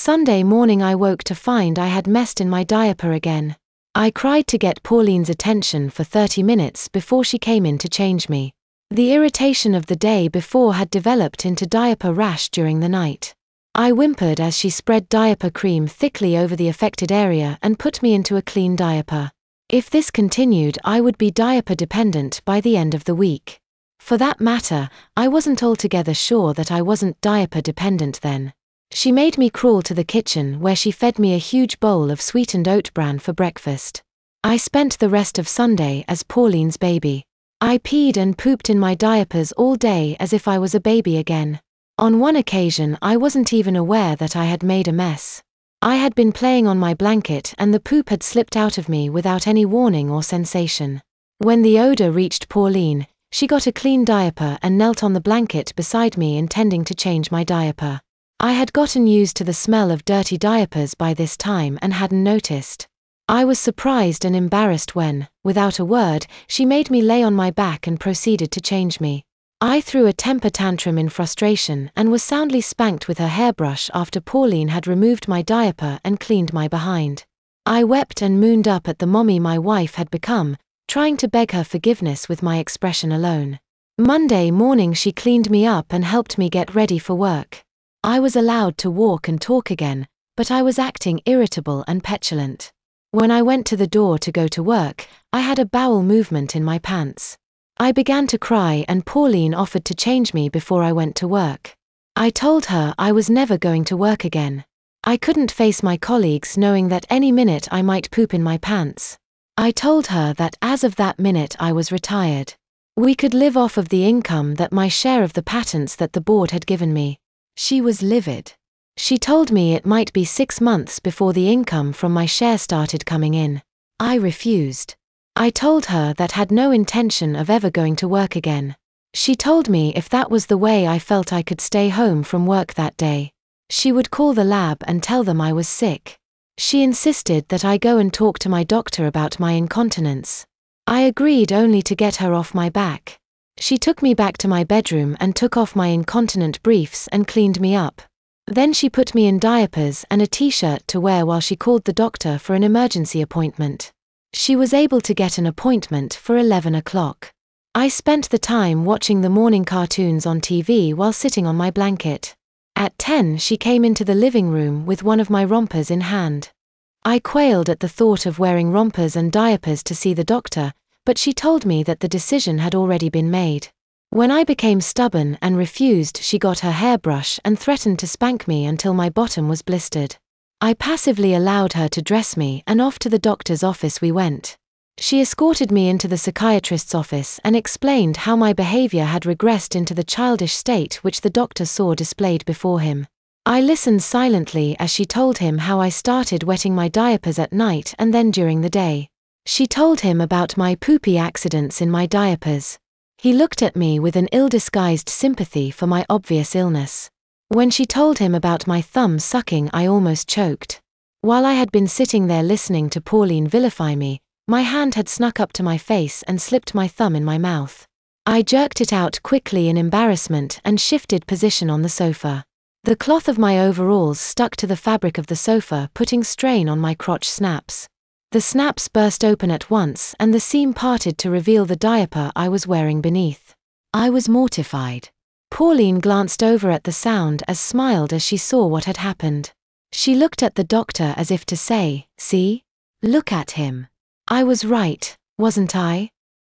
Sunday morning I woke to find I had messed in my diaper again. I cried to get Pauline's attention for 30 minutes before she came in to change me. The irritation of the day before had developed into diaper rash during the night. I whimpered as she spread diaper cream thickly over the affected area and put me into a clean diaper. If this continued, I would be diaper dependent by the end of the week. For that matter, I wasn't altogether sure that I wasn't diaper dependent then. She made me crawl to the kitchen where she fed me a huge bowl of sweetened oat bran for breakfast. I spent the rest of Sunday as Pauline's baby. I peed and pooped in my diapers all day as if I was a baby again. On one occasion I wasn't even aware that I had made a mess. I had been playing on my blanket and the poop had slipped out of me without any warning or sensation. When the odor reached Pauline, she got a clean diaper and knelt on the blanket beside me intending to change my diaper. I had gotten used to the smell of dirty diapers by this time and hadn't noticed. I was surprised and embarrassed when, without a word, she made me lay on my back and proceeded to change me. I threw a temper tantrum in frustration and was soundly spanked with her hairbrush after Pauline had removed my diaper and cleaned my behind. I wept and mooned up at the mommy my wife had become, trying to beg her forgiveness with my expression alone. Monday morning she cleaned me up and helped me get ready for work. I was allowed to walk and talk again, but I was acting irritable and petulant. When I went to the door to go to work, I had a bowel movement in my pants. I began to cry and Pauline offered to change me before I went to work. I told her I was never going to work again. I couldn't face my colleagues knowing that any minute I might poop in my pants. I told her that as of that minute I was retired. We could live off of the income that my share of the patents that the board had given me. She was livid. She told me it might be 6 months before the income from my share started coming in. I refused. I told her that had no intention of ever going to work again. She told me if that was the way I felt I could stay home from work that day. She would call the lab and tell them I was sick. She insisted that I go and talk to my doctor about my incontinence. I agreed only to get her off my back. She took me back to my bedroom and took off my incontinent briefs and cleaned me up. Then she put me in diapers and a t-shirt to wear while she called the doctor for an emergency appointment. She was able to get an appointment for 11 o'clock. I spent the time watching the morning cartoons on TV while sitting on my blanket. At 10 she came into the living room with one of my rompers in hand. I quailed at the thought of wearing rompers and diapers to see the doctor, but she told me that the decision had already been made. When I became stubborn and refused, she got her hairbrush and threatened to spank me until my bottom was blistered. I passively allowed her to dress me and off to the doctor's office we went. She escorted me into the psychiatrist's office and explained how my behavior had regressed into the childish state which the doctor saw displayed before him. I listened silently as she told him how I started wetting my diapers at night and then during the day. She told him about my poopy accidents in my diapers. He looked at me with an ill-disguised sympathy for my obvious illness. When she told him about my thumb sucking, I almost choked. While I had been sitting there listening to Pauline vilify me, my hand had snuck up to my face and slipped my thumb in my mouth. I jerked it out quickly in embarrassment and shifted position on the sofa. The cloth of my overalls stuck to the fabric of the sofa, putting strain on my crotch snaps. The snaps burst open at once and the seam parted to reveal the diaper I was wearing beneath. I was mortified. Pauline glanced over at the sound and smiled as she saw what had happened. She looked at the doctor as if to say, "See? Look at him. I was right, wasn't I?"